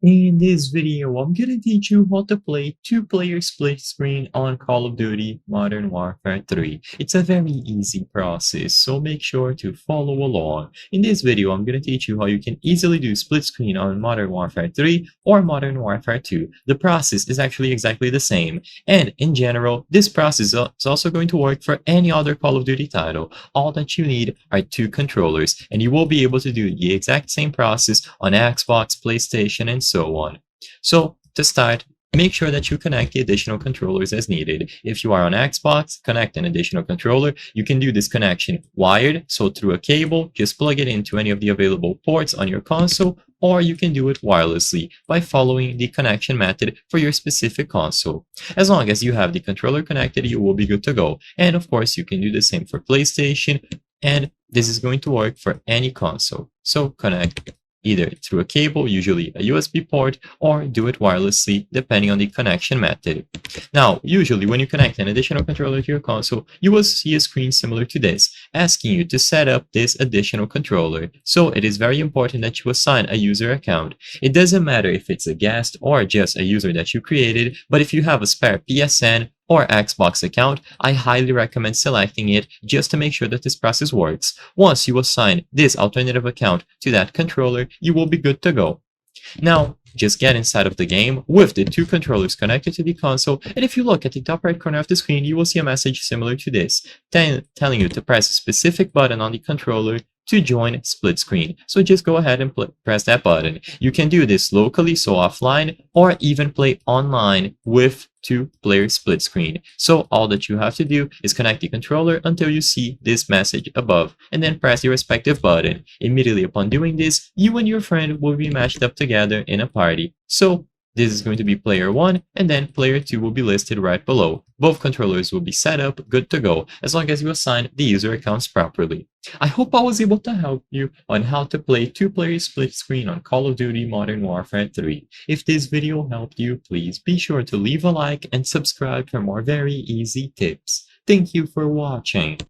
In this video, I'm gonna teach you how to play two-player split screen on Call of Duty Modern Warfare 3. It's a very easy process, so make sure to follow along. In this video, I'm gonna teach you how you can easily do split screen on Modern Warfare 3 or Modern Warfare 2. The process is actually exactly the same, and in general, this process is also going to work for any other Call of Duty title. All that you need are two controllers, and you will be able to do the exact same process on Xbox, PlayStation, and so on. So to start, make sure that you connect the additional controllers as needed. If you are on Xbox, connect an additional controller. You can do this connection wired, so through a cable, just plug it into any of the available ports on your console, or you can do it wirelessly by following the connection method for your specific console. As long as you have the controller connected, you will be good to go. And of course, you can do the same for PlayStation, and this is going to work for any console. So connect either through a cable, usually a USB port, or do it wirelessly depending on the connection method. Now, usually when you connect an additional controller to your console, you will see a screen similar to this, asking you to set up this additional controller. So it is very important that you assign a user account. It doesn't matter if it's a guest or just a user that you created, but if you have a spare PSN or Xbox account, I highly recommend selecting it just to make sure that this process works. Once you assign this alternative account to that controller, you will be good to go. Now, just get inside of the game with the two controllers connected to the console, and if you look at the top right corner of the screen, you will see a message similar to this, telling you to press a specific button on the controller to join split screen. So just go ahead and press that button. You can do this locally, so offline, or even play online with two-player split screen. So all that you have to do is connect the controller until you see this message above, and then press the respective button. Immediately upon doing this, you and your friend will be matched up together in a party. So this is going to be player 1, and then player 2 will be listed right below. Both controllers will be set up, good to go, as long as you assign the user accounts properly. I hope I was able to help you on how to play two-player split screen on Call of Duty Modern Warfare 3. If this video helped you, please be sure to leave a like and subscribe for more very easy tips. Thank you for watching.